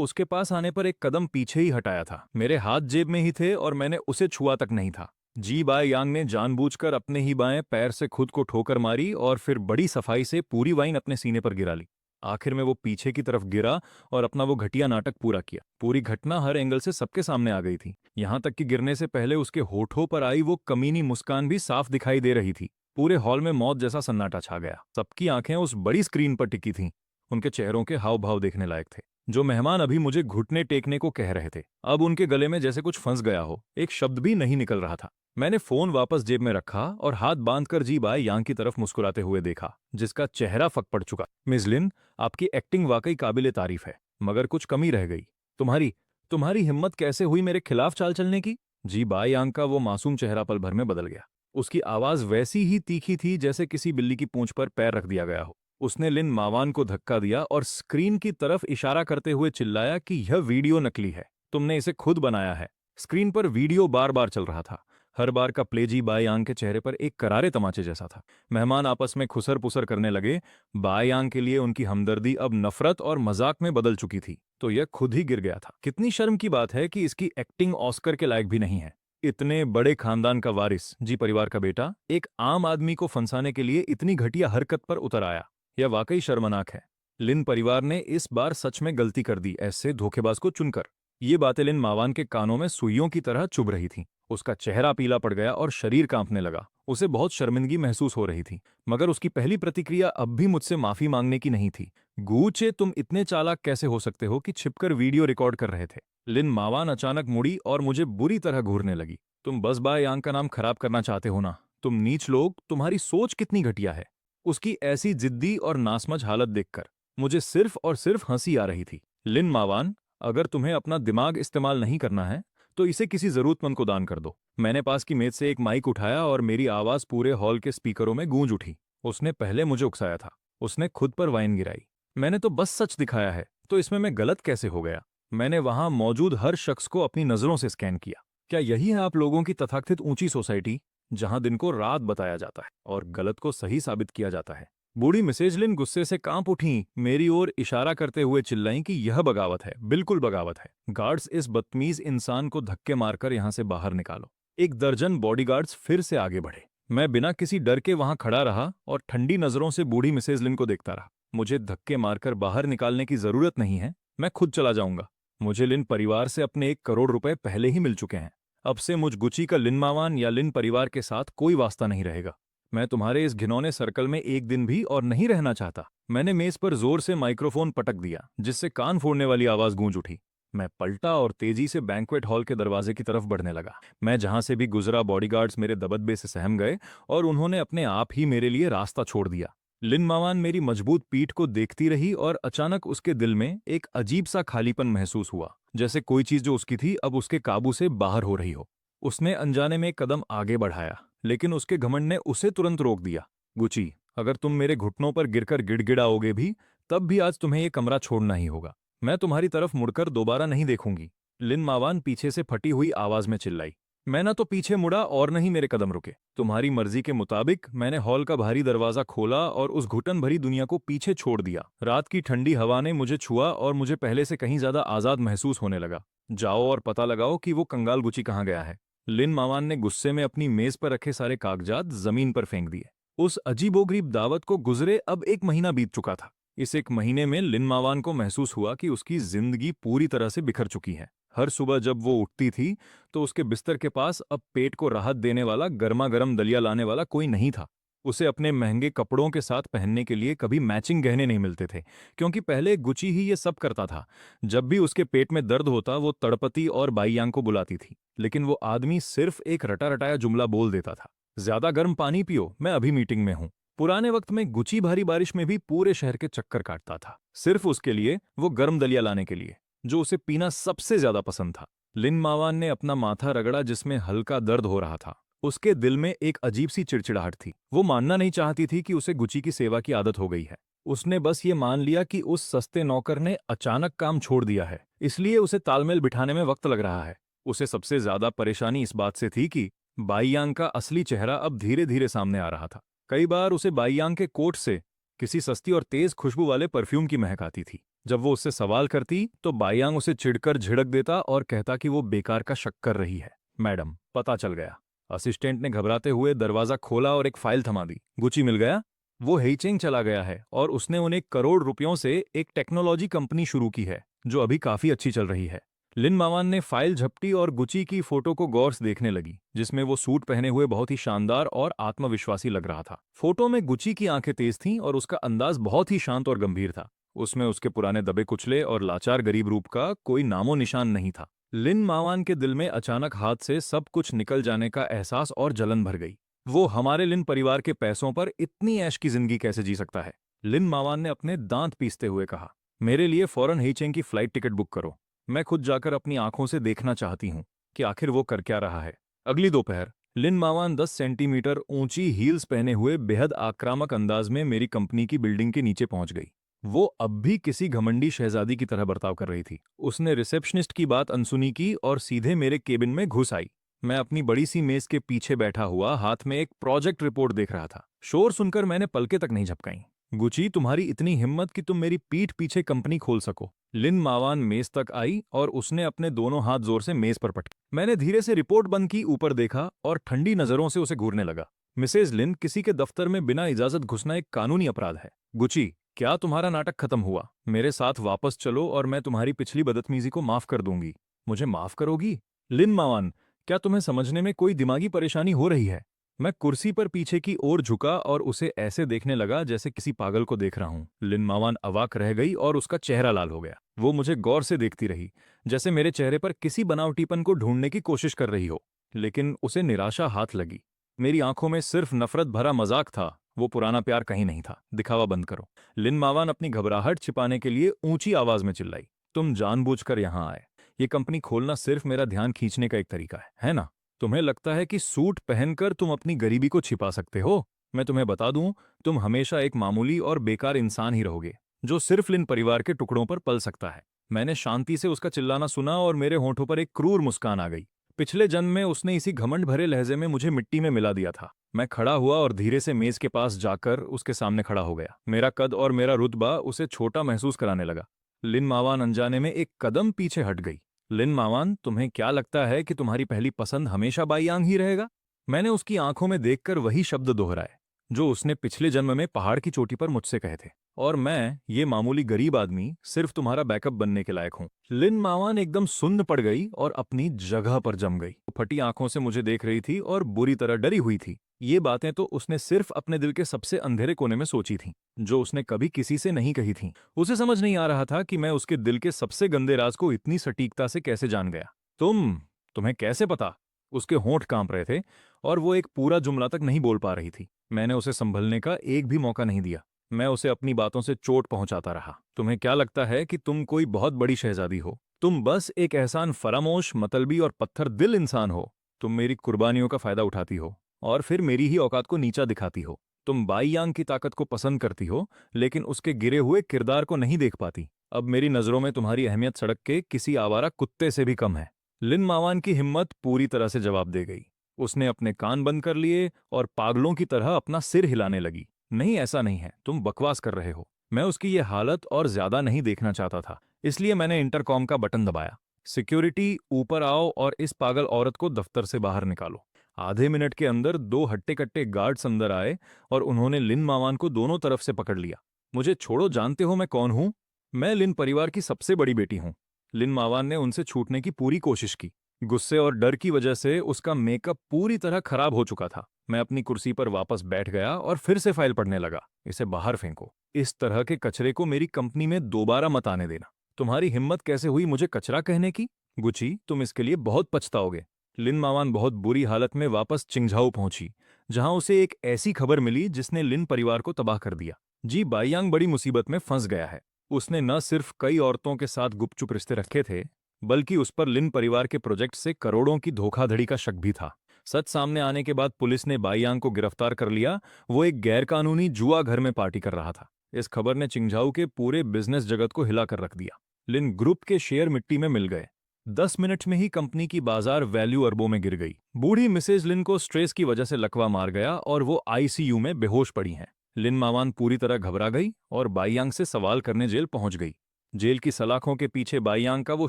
उसके पास आने पर एक कदम पीछे ही हटाया था। मेरे हाथ जेब में ही थे और मैंने उसे छुआ तक नहीं था। जी बाय यांग ने जानबूझकर अपने ही बाएं पैर से खुद को ठोकर मारी और फिर बड़ी सफाई से पूरी वाइन अपने सीने पर गिरा ली। आखिर में वो पीछे की तरफ गिरा और अपना वो घटिया नाटक पूरा किया। पूरी घटना हर एंगल से सबके सामने आ गई थी। यहां तक कि गिरने से पहले उसके होठों पर आई वो कमीनी मुस्कान भी साफ दिखाई दे रही थी। पूरे हॉल में मौत जैसा सन्नाटा छा गया। सबकी आंखें उस बड़ी स्क्रीन पर टिकी थीं। उनके चेहरों के हाव भाव देखने लायक थे। जो मेहमान अभी मुझे घुटने टेकने को कह रहे थे, अब उनके गले में जैसे कुछ फंस गया हो। एक शब्द भी नहीं निकल रहा था। मैंने फोन वापस जेब में रखा और हाथ बांधकर जी बाय यांग की तरफ मुस्कुराते हुए देखा, जिसका चेहरा फक पड़ चुका। मिस लिन, आपकी एक्टिंग वाकई काबिले तारीफ है, मगर कुछ कमी रह गई। तुम्हारी तुम्हारी हिम्मत कैसे हुई मेरे खिलाफ चाल चलने की? जी बाय यांग का वो मासूम चेहरा पल भर में बदल गया। उसकी आवाज वैसी ही तीखी थी जैसे किसी बिल्ली की पूंछ पर पैर रख दिया गया हो। उसने लिन मावान को धक्का दिया और स्क्रीन की तरफ इशारा करते हुए चिल्लाया कि यह वीडियो नकली है। तुमने इसे खुद बनाया है। स्क्रीन पर वीडियो बार बार चल रहा था। हर बार का प्ले जी बाय यांग के चेहरे पर एक करारे तमाचे जैसा था। मेहमान आपस में खुसर पुसर करने लगे। बाय यांग के लिए उनकी हमदर्दी अब नफरत और मजाक में बदल चुकी थी। तो यह खुद ही गिर गया था। कितनी शर्म की बात है कि इसकी एक्टिंग ऑस्कर के लायक भी नहीं है। इतने बड़े खानदान का वारिस, जी परिवार का बेटा, एक आम आदमी को फंसाने के लिए इतनी घटिया हरकत पर उतर आया। यह वाकई शर्मनाक है। लिन परिवार ने इस बार सच में गलती कर दी, ऐसे धोखेबाज को चुनकर। ये बातें लिन मावान के कानों में सुइयों की तरह चुभ रही थीं। उसका चेहरा पीला पड़ गया और शरीर कांपने लगा। उसे बहुत शर्मिंदगी महसूस हो रही थी, मगर उसकी पहली प्रतिक्रिया अब भी मुझसे माफी मांगने की नहीं थी। गूचे, तुम इतने चालाक कैसे हो सकते हो कि छिपकर वीडियो रिकॉर्ड कर रहे थे? लिन मावान अचानक मुड़ी और मुझे बुरी तरह घूरने लगी। तुम बस बाय यांग का नाम खराब करना चाहते हो ना? तुम नीच लोग, तुम्हारी सोच कितनी घटिया है। उसकी ऐसी जिद्दी और नासमझ हालत देखकर मुझे सिर्फ और सिर्फ हंसी आ रही थी। लिन मावान, अगर तुम्हें अपना दिमाग इस्तेमाल नहीं करना है तो इसे किसी जरूरतमंद को दान कर दो। मैंने पास की मेज से एक माइक उठाया और मेरी आवाज पूरे हॉल के स्पीकरों में गूंज उठी। उसने पहले मुझे उकसाया था। उसने खुद पर वाइन गिराई। मैंने तो बस सच दिखाया है, तो इसमें मैं गलत कैसे हो गया? मैंने वहां मौजूद हर शख्स को अपनी नजरों से स्कैन किया। क्या यही है आप लोगों की तथाकथित ऊंची सोसाइटी, जहां दिन को रात बताया जाता है और गलत को सही साबित किया जाता है? बूढ़ी मिसेज लिन गुस्से से कांप उठी, मेरी ओर इशारा करते हुए चिल्लाईं कि यह बगावत है, बिल्कुल बगावत है। गार्ड्स, इस बदतमीज इंसान को धक्के मारकर यहां से बाहर निकालो। एक दर्जन बॉडीगार्ड्स फिर से आगे बढ़े। मैं बिना किसी डर के वहां खड़ा रहा और ठंडी नजरों से बूढ़ी मिसेज लिन को देखता रहा। मुझे धक्के मारकर बाहर निकालने की जरूरत नहीं है, मैं खुद चला जाऊंगा। मुझे लिन परिवार से अपने 1 करोड़ रुपए पहले ही मिल चुके हैं। अब से मुझ गुची का लिन मावान या लिन परिवार के साथ कोई वास्ता नहीं रहेगा। मैं तुम्हारे इस घिनौने सर्कल में एक दिन भी और नहीं रहना चाहता। मैंने मेज पर जोर से माइक्रोफोन पटक दिया, जिससे कान फोड़ने वाली आवाज गूंज उठी। मैं पलटा और तेजी से बैंक्वेट हॉल के दरवाजे की तरफ बढ़ने लगा। मैं जहां से भी गुजरा, बॉडीगार्ड्स मेरे दबदबे से सहम गए और उन्होंने अपने आप ही मेरे लिए रास्ता छोड़ दिया। लिन मावान मेरी मजबूत पीठ को देखती रही और अचानक उसके दिल में एक अजीब सा खालीपन महसूस हुआ, जैसे कोई चीज जो उसकी थी अब उसके काबू से बाहर हो रही हो। उसने अनजाने में एक कदम आगे बढ़ाया, लेकिन उसके घमंड ने उसे तुरंत रोक दिया। गुची, अगर तुम मेरे घुटनों पर गिरकर गिड़गिड़ाओगे भी, तब भी आज तुम्हें ये कमरा छोड़ना ही होगा। मैं तुम्हारी तरफ मुड़कर दोबारा नहीं देखूंगी। लिन मावान पीछे से फटी हुई आवाज में चिल्लाई। मैं ना तो पीछे मुड़ा और न ही मेरे कदम रुके। तुम्हारी मर्जी के मुताबिक मैंने हॉल का भारी दरवाजा खोला और उस घुटन भरी दुनिया को पीछे छोड़ दिया। रात की ठंडी हवा ने मुझे छुआ और मुझे पहले से कहीं ज्यादा आजाद महसूस होने लगा। जाओ और पता लगाओ कि वो कंगाल गुची कहाँ गया है। लिन मावान ने गुस्से में अपनी मेज पर रखे सारे कागजात जमीन पर फेंक दिए। उस अजीबोगरीब दावत को गुजरे अब 1 महीना बीत चुका था। इस 1 महीने में लिन मावान को महसूस हुआ कि उसकी जिंदगी पूरी तरह से बिखर चुकी है। हर सुबह जब वो उठती थी तो उसके बिस्तर के पास अब पेट को राहत देने वाला गर्मा गर्म दलिया लाने वाला कोई नहीं था। उसे अपने महंगे कपड़ों के साथ पहनने के लिए कभी मैचिंग गहने नहीं मिलते थे, क्योंकि पहले गुची ही ये सब करता था। जब भी उसके पेट में दर्द होता वो तड़पती और बाईयांग को बुलाती थी, लेकिन वो आदमी सिर्फ एक रटा रटाया जुमला बोल देता था, ज्यादा गर्म पानी पियो, मैं अभी मीटिंग में हूँ। पुराने वक्त में गुची भारी बारिश में भी पूरे शहर के चक्कर काटता था, सिर्फ उसके लिए, वो गर्म दलिया लाने के लिए, जो उसे पीना सबसे ज्यादा पसंद था। लिन मावान ने अपना माथा रगड़ा जिसमें हल्का दर्द हो रहा था। उसके दिल में एक अजीब सी चिड़चिड़ाहट थी। वो मानना नहीं चाहती थी कि उसे गुची की सेवा की आदत हो गई है। उसने बस ये मान लिया कि उस सस्ते नौकर ने अचानक काम छोड़ दिया है, इसलिए उसे तालमेल बिठाने में वक्त लग रहा है। उसे सबसे ज्यादा परेशानी इस बात से थी कि बाईयांग का असली चेहरा अब धीरे धीरे सामने आ रहा था। कई बार उसे बाईयांग के कोट से किसी सस्ती और तेज खुशबू वाले परफ्यूम की महक आती थी। जब वो उससे सवाल करती तो बाईयांग उसे चिढ़कर झिड़क देता और कहता कि वो बेकार का शक कर रही है। मैडम, पता चल गया। असिस्टेंट ने घबराते हुए दरवाजा खोला और एक फाइल थमा दी। गुची मिल गया? वो हेइचेंग चला गया है और उसने उन्हें करोड़ रुपयों से एक टेक्नोलॉजी कंपनी शुरू की है, जो अभी काफी अच्छी चल रही है। लिन मावान ने फाइल झपटी और गुची की फोटो को गौर से देखने लगी, जिसमें वो सूट पहने हुए बहुत ही शानदार और आत्मविश्वासी लग रहा था। फोटो में गुची की आंखें तेज थीं और उसका अंदाज बहुत ही शांत और गंभीर था। उसमें उसके पुराने दबे कुचले और लाचार गरीब रूप का कोई नामो निशान नहीं था। लिन मावान के दिल में अचानक हाथ से सब कुछ निकल जाने का एहसास और जलन भर गई। वो हमारे लिन परिवार के पैसों पर इतनी ऐश की जिंदगी कैसे जी सकता है? लिन मावान ने अपने दांत पीसते हुए कहा। मेरे लिए फौरन हेइचेंग की फ्लाइट टिकट बुक करो। मैं खुद जाकर अपनी आंखों से देखना चाहती हूँ कि आखिर वो कर क्या रहा है। अगली दोपहर लिन मावान 10 सेंटीमीटर ऊंची हील्स पहने हुए बेहद आक्रामक अंदाज में मेरी कंपनी की बिल्डिंग के नीचे पहुंच गई। वो अब भी किसी घमंडी शहजादी की तरह बर्ताव कर रही थी। उसने रिसेप्शनिस्ट की बात अनसुनी की और सीधे मेरे केबिन में घुस आई। मैं अपनी बड़ी सी मेज के पीछे बैठा हुआ हाथ में एक प्रोजेक्ट रिपोर्ट देख रहा था। शोर सुनकर मैंने पलके तक नहीं झपकाई। गुची, तुम्हारी इतनी हिम्मत कि तुम मेरी पीठ पीछे कंपनी खोल सको। लिन मावान मेज तक आई और उसने अपने दोनों हाथ जोर से मेज पर पटके। मैंने धीरे से रिपोर्ट बंद की, ऊपर देखा और ठंडी नजरों से उसे घूरने लगा। मिसेज लिन, किसी के दफ्तर में बिना इजाजत घुसना एक कानूनी अपराध है। गुची, क्या तुम्हारा नाटक खत्म हुआ? मेरे साथ वापस चलो और मैं तुम्हारी पिछली बदतमीजी को माफ कर दूंगी। मुझे माफ करोगी? लिन मावान, क्या तुम्हें समझने में कोई दिमागी परेशानी हो रही है? मैं कुर्सी पर पीछे की ओर झुका और उसे ऐसे देखने लगा जैसे किसी पागल को देख रहा हूं। लिन मावान अवाक रह गई और उसका चेहरा लाल हो गया। वो मुझे गौर से देखती रही, जैसे मेरे चेहरे पर किसी बनावटीपन को ढूंढने की कोशिश कर रही हो, लेकिन उसे निराशा हाथ लगी। मेरी आंखों में सिर्फ नफरत भरा मजाक था, वो पुराना प्यार कहीं नहीं था। दिखावा बंद करो। लिन मावान अपनी घबराहट छिपाने के लिए ऊंची आवाज में चिल्लाई। तुम जानबूझकर यहां आए। ये कंपनी खोलना सिर्फ मेरा ध्यान खींचने का एक तरीका है ना? तुम्हें लगता है कि सूट पहनकर तुम अपनी गरीबी को छिपा सकते हो? मैं तुम्हें बता दूं, तुम हमेशा एक मामूली और बेकार इंसान ही रहोगे, जो सिर्फ लिन परिवार के टुकड़ों पर पल सकता है। मैंने शांति से उसका चिल्लाना सुना और मेरे होठों पर एक क्रूर मुस्कान आ गई। पिछले जन्म में उसने इसी घमंड भरे लहजे में मुझे मिट्टी में मिला दिया था। मैं खड़ा हुआ और धीरे से मेज के पास जाकर उसके सामने खड़ा हो गया। मेरा कद और मेरा रुतबा उसे छोटा महसूस कराने लगा। लिन मावान अनजाने में एक कदम पीछे हट गई। लिन मावान, तुम्हें क्या लगता है कि तुम्हारी पहली पसंद हमेशा बाईयांग ही रहेगा? मैंने उसकी आंखों में देखकर वही शब्द दोहराए जो उसने पिछले जन्म में पहाड़ की चोटी पर मुझसे कहे थे। और मैं, ये मामूली गरीब आदमी, सिर्फ तुम्हारा बैकअप बनने के लायक हूं। लिन मावान एकदम सुन्न पड़ गई और अपनी जगह पर जम गई। वो फटी आंखों से मुझे देख रही थी और बुरी तरह डरी हुई थी। ये बातें तो उसने सिर्फ अपने दिल के सबसे अंधेरे कोने में सोची थीं, जो उसने कभी किसी से नहीं कही थीं। उसे समझ नहीं आ रहा था कि मैं उसके दिल के सबसे गंदे राज को इतनी सटीकता से कैसे जान गया। तुम्हें कैसे पता? उसके होंठ कांप रहे थे और वो एक पूरा जुमला तक नहीं बोल पा रही थी। मैंने उसे संभलने का एक भी मौका नहीं दिया। मैं उसे अपनी बातों से चोट पहुंचाता रहा। तुम्हें क्या लगता है कि तुम कोई बहुत बड़ी शहजादी हो? तुम बस एक एहसान फरामोश, मतलबी और पत्थर दिल इंसान हो। तुम मेरी कुर्बानियों का फायदा उठाती हो और फिर मेरी ही औकात को नीचा दिखाती हो। तुम बाईयांग की ताकत को पसंद करती हो, लेकिन उसके गिरे हुए किरदार को नहीं देख पाती। अब मेरी नजरों में तुम्हारी अहमियत सड़क के किसी आवारा कुत्ते से भी कम है। लिन मावान की हिम्मत पूरी तरह से जवाब दे गई। उसने अपने कान बंद कर लिए और पागलों की तरह अपना सिर हिलाने लगी। नहीं, ऐसा नहीं है, तुम बकवास कर रहे हो। मैं उसकी ये हालत और ज्यादा नहीं देखना चाहता था, इसलिए मैंने इंटरकॉम का बटन दबाया। सिक्योरिटी, ऊपर आओ और इस पागल औरत को दफ्तर से बाहर निकालो। आधे मिनट के अंदर 2 हट्टे कट्टे गार्ड्स अंदर आए और उन्होंने लिन मावान को दोनों तरफ से पकड़ लिया। मुझे छोड़ो, जानते हो मैं कौन हूं? मैं लिन परिवार की सबसे बड़ी बेटी हूं। लिन मावान ने उनसे छूटने की पूरी कोशिश की। गुस्से और डर की वजह से उसका मेकअप पूरी तरह खराब हो चुका था। मैं अपनी कुर्सी पर वापस बैठ गया और फिर से फाइल पढ़ने लगा। इसे बाहर फेंको। इस तरह के कचरे को मेरी कंपनी में दोबारा मत आने देना। तुम्हारी हिम्मत कैसे हुई मुझे कचरा कहने की? गुची, तुम इसके लिए बहुत पछताओगे। लिन मावान बहुत बुरी हालत में वापस चिंगझाऊ पहुंची, जहां उसे एक ऐसी खबर मिली जिसने लिन परिवार को तबाह कर दिया। जी बाइयांग बड़ी मुसीबत में फंस गया है। उसने न सिर्फ कई औरतों के साथ गुपचुप रिश्ते रखे थे, बल्कि उस पर लिन परिवार के प्रोजेक्ट से करोड़ों की धोखाधड़ी का शक भी था। सच सामने आने के बाद पुलिस ने बाइयांग को गिरफ्तार कर लिया। वो एक गैरकानूनी जुआ घर में पार्टी कर रहा था। इस खबर ने चिंगझाऊ के पूरे बिजनेस जगत को हिलाकर रख दिया। लिन ग्रुप के शेयर मिट्टी में मिल गए। 10 मिनट में ही कंपनी की बाजार वैल्यू अरबों में गिर गई। बूढ़ी मिसेज लिन को स्ट्रेस की वजह से लकवा मार गया और वो आईसीयू में बेहोश पड़ी हैं। लिन मावान पूरी तरह घबरा गई और बाइयांग से सवाल करने जेल पहुंच गई। जेल की सलाखों के पीछे बाइयांग का वो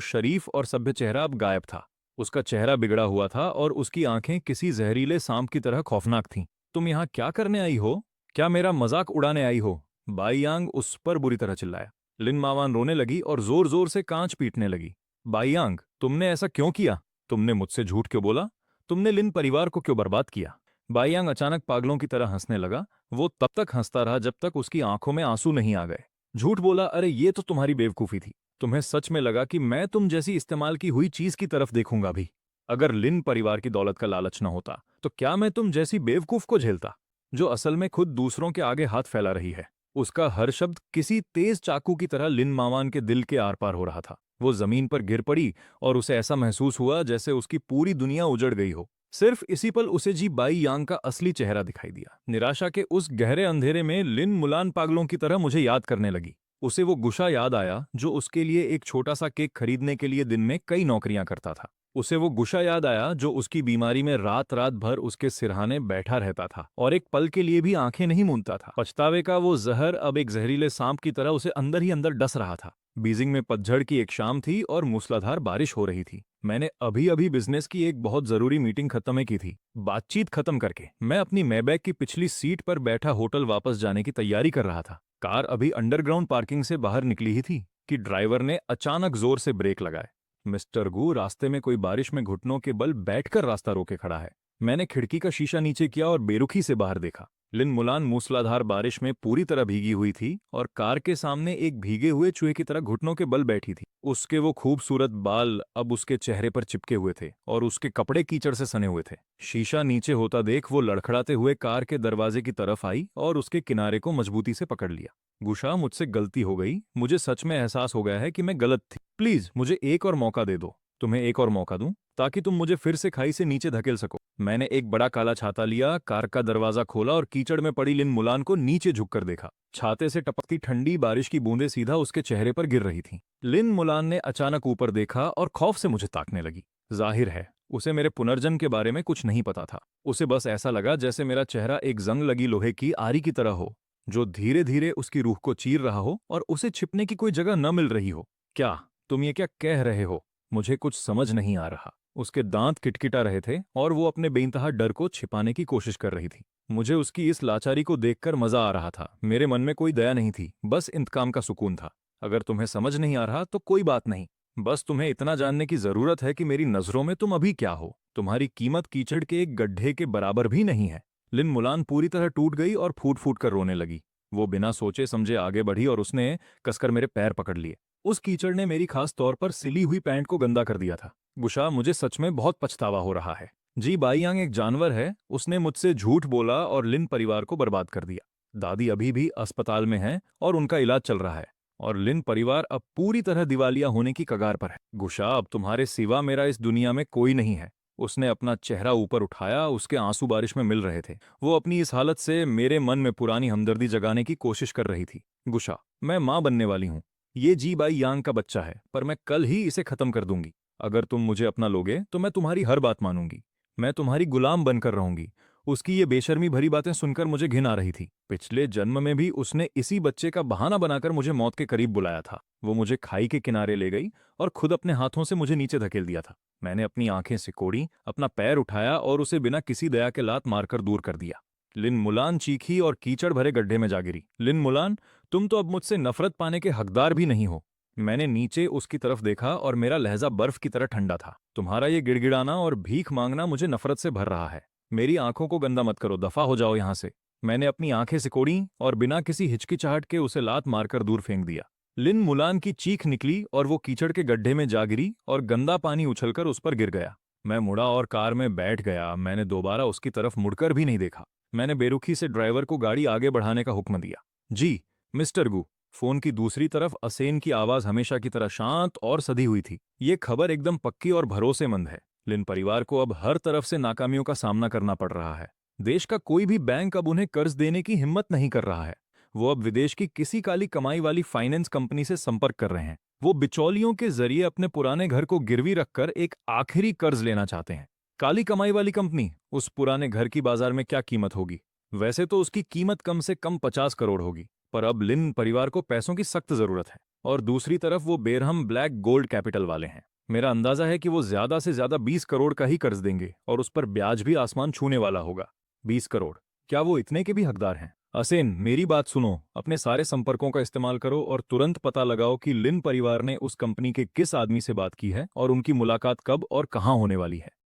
शरीफ और सभ्य चेहरा अब गायब था। उसका चेहरा बिगड़ा हुआ था और उसकी आंखें किसी जहरीले सांप की तरह खौफनाक थीं। तुम यहाँ क्या करने आई हो? क्या मेरा मजाक उड़ाने आई हो? बाइयांग उस पर बुरी तरह चिल्लाया। लिन मावान रोने लगी और जोर जोर से कांच पीटने लगी। बाइयांग, तुमने ऐसा क्यों किया? तुमने मुझसे झूठ क्यों बोला? तुमने लिन परिवार को क्यों बर्बाद किया? बाइयांग अचानक पागलों की तरह हंसने लगा। वो तब तक हंसता रहा जब तक उसकी आंखों में आंसू नहीं आ गए। झूठ बोला? अरे ये तो तुम्हारी बेवकूफी थी। तुम्हें सच में लगा कि मैं तुम जैसी इस्तेमाल की हुई चीज की तरफ देखूंगा भी? अगर लिन परिवार की दौलत का लालच न होता तो क्या मैं तुम जैसी बेवकूफ को झेलता, जो असल में खुद दूसरों के आगे हाथ फैला रही है? उसका हर शब्द किसी तेज चाकू की तरह लिन मावान के दिल के आर पार हो रहा था। वो जमीन पर गिर पड़ी और उसे ऐसा महसूस हुआ जैसे उसकी पूरी दुनिया उजड़ गई हो। सिर्फ इसी पल उसे जी बाई यांग का असली चेहरा दिखाई दिया। निराशा के उस गहरे अंधेरे में लिन मुलान पागलों की तरह मुझे याद करने लगी। उसे वो गुशा याद आया जो उसके लिए एक छोटा सा केक खरीदने के लिए दिन में कई नौकरियां करता था। उसे वो गुशा याद आया जो उसकी बीमारी में रात रात भर उसके सिरहाने बैठा रहता था और एक पल के लिए भी आंखें नहीं मूंदता था। पछतावे का वो जहर अब एक जहरीले सांप की तरह उसे अंदर ही अंदर डस रहा था। बीजिंग में पतझड़ की एक शाम थी और मूसलाधार बारिश हो रही थी। मैंने अभी अभी बिजनेस की एक बहुत जरूरी मीटिंग खत्म की थी। बातचीत खत्म करके मैं अपनी मैबैक की पिछली सीट पर बैठा होटल वापस जाने की तैयारी कर रहा था। कार अभी अंडरग्राउंड पार्किंग से बाहर निकली ही थी कि ड्राइवर ने अचानक जोर से ब्रेक लगाए। मिस्टर गू, रास्ते में कोई बारिश में घुटनों के बल बैठकर रास्ता रोके खड़ा है। मैंने खिड़की का शीशा नीचे किया और बेरुखी से बाहर देखा। लिन मुलान मूसलाधार बारिश में पूरी तरह भीगी हुई थी और कार के सामने एक भीगे हुए चूहे की तरह घुटनों के बल बैठी थी। उसके वो खूबसूरत बाल अब उसके चेहरे पर चिपके हुए थे और उसके कपड़े कीचड़ से सने हुए थे। शीशा नीचे होता देख वो लड़खड़ाते हुए कार के दरवाजे की तरफ आई और उसके किनारे को मजबूती से पकड़ लिया। गुशा, मुझसे गलती हो गई। मुझे सच में एहसास हो गया है कि मैं गलत थी। प्लीज मुझे एक और मौका दे दो। तुम्हें एक और मौका दूं ताकि तुम मुझे फिर से खाई से नीचे धकेल सको। मैंने एक बड़ा काला छाता लिया, कार का दरवाजा खोला और कीचड़ में पड़ी लिन मुलान को नीचे झुककर देखा। छाते से टपकती ठंडी बारिश की बूंदें सीधा उसके चेहरे पर गिर रही थीं। लिन मुलान ने अचानक ऊपर देखा और खौफ से मुझे ताकने लगी। जाहिर है उसे मेरे पुनर्जन्म के बारे में कुछ नहीं पता था। उसे बस ऐसा लगा जैसे मेरा चेहरा एक जंग लगी लोहे की आरी की तरह हो, जो धीरे धीरे उसकी रूह को चीर रहा हो और उसे छिपने की कोई जगह न मिल रही हो। क्या तुम ये क्या कह रहे हो? मुझे कुछ समझ नहीं आ रहा। उसके दांत किटकिटा रहे थे और वो अपने बेइंतहा डर को छिपाने की कोशिश कर रही थी। मुझे उसकी इस लाचारी को देखकर मजा आ रहा था। मेरे मन में कोई दया नहीं थी, बस इंतकाम का सुकून था। अगर तुम्हें समझ नहीं आ रहा तो कोई बात नहीं। बस तुम्हें इतना जानने की जरूरत है कि मेरी नजरों में तुम अभी क्या हो। तुम्हारी कीमत कीचड़ के एक गड्ढे के बराबर भी नहीं है। लिन मुलान पूरी तरह टूट गई और फूट फूट कर रोने लगी। वो बिना सोचे समझे आगे बढ़ी और उसने कसकर मेरे पैर पकड़ लिए। उस कीचड़ ने मेरी खास तौर पर सिली हुई पैंट को गंदा कर दिया था। गुशा, मुझे सच में बहुत पछतावा हो रहा है। जी बाइयांग एक जानवर है। उसने मुझसे झूठ बोला और लिन परिवार को बर्बाद कर दिया। दादी अभी भी अस्पताल में है और उनका इलाज चल रहा है और लिन परिवार अब पूरी तरह दिवालिया होने की कगार पर है। गुशा, अब तुम्हारे सिवा मेरा इस दुनिया में कोई नहीं है। उसने अपना चेहरा ऊपर उठाया। उसके आंसू बारिश में मिल रहे थे। वो अपनी इस हालत से मेरे मन में पुरानी हमदर्दी जगाने की कोशिश कर रही थी। गुशा, मैं मां बनने वाली हूं। ये जी बाई यांग का बच्चा है, पर मैं कल ही इसे खत्म कर दूंगी। अगर तुम मुझे अपना लोगे तो मैं तुम्हारी हर बात मानूंगी। मैं तुम्हारी गुलाम बनकर रहूंगी। उसकी ये बेशर्मी भरी बातें सुनकर मुझे घिन आ रही थी। पिछले जन्म में भी उसने इसी बच्चे का बहाना बनाकर मुझे मौत के करीब बुलाया था। वो मुझे खाई के किनारे ले गई और खुद अपने हाथों से मुझे नीचे धकेल दिया था। मैंने अपनी आंखें सिकोड़ी, अपना पैर उठाया और उसे बिना किसी दया के लात मारकर दूर कर दिया। लिन मुलान चीखी और कीचड़ भरे गड्ढे में जा गिरी। लिन मुलान, तुम तो अब मुझसे नफरत पाने के हकदार भी नहीं हो। मैंने नीचे उसकी तरफ देखा और मेरा लहजा बर्फ की तरह ठंडा था। तुम्हारा ये गिड़गिड़ाना और भीख मांगना मुझे नफरत से भर रहा है। मेरी आंखों को गंदा मत करो, दफा हो जाओ यहां से। मैंने अपनी आंखें सिकोड़ी और बिना किसी हिचकिचाहट के उसे लात मारकर दूर फेंक दिया। लिन मुलान की चीख निकली और वो कीचड़ के गड्ढे में जा गिरी और गंदा पानी उछलकर उस पर गिर गया। मैं मुड़ा और कार में बैठ गया। मैंने दोबारा उसकी तरफ मुड़कर भी नहीं देखा। मैंने बेरुखी से ड्राइवर को गाड़ी आगे बढ़ाने का हुक्म दिया। जी मिस्टर गू। फोन की दूसरी तरफ असेन की आवाज हमेशा की तरह शांत और सधी हुई थी। ये खबर एकदम पक्की और भरोसेमंद है। लिन परिवार को अब हर तरफ से नाकामियों का सामना करना पड़ रहा है। देश का कोई भी बैंक अब उन्हें कर्ज देने की हिम्मत नहीं कर रहा है। वो अब विदेश की किसी काली कमाई वाली फाइनेंस कंपनी से संपर्क कर रहे हैं। वो बिचौलियों के जरिए अपने पुराने घर को गिरवी रखकर एक आखिरी कर्ज लेना चाहते हैं। काली कमाई वाली कंपनी, उस पुराने घर की बाजार में क्या कीमत होगी? वैसे तो उसकी कीमत कम से कम 50 करोड़ होगी, पर अब लिन परिवार को पैसों की सख्त जरूरत है। और दूसरी तरफ वो बेरहम ब्लैक गोल्ड कैपिटल वाले हैं। मेरा अंदाजा है कि वो ज्यादा से ज्यादा 20 करोड़ का ही कर्ज देंगे और उस पर ब्याज भी आसमान छूने वाला होगा। 20 करोड़, क्या वो इतने के भी हकदार हैं? असेन, मेरी बात सुनो। अपने सारे संपर्कों का इस्तेमाल करो और तुरंत पता लगाओ कि लिन परिवार ने उस कंपनी के किस आदमी से बात की है और उनकी मुलाकात कब और कहाँ होने वाली है।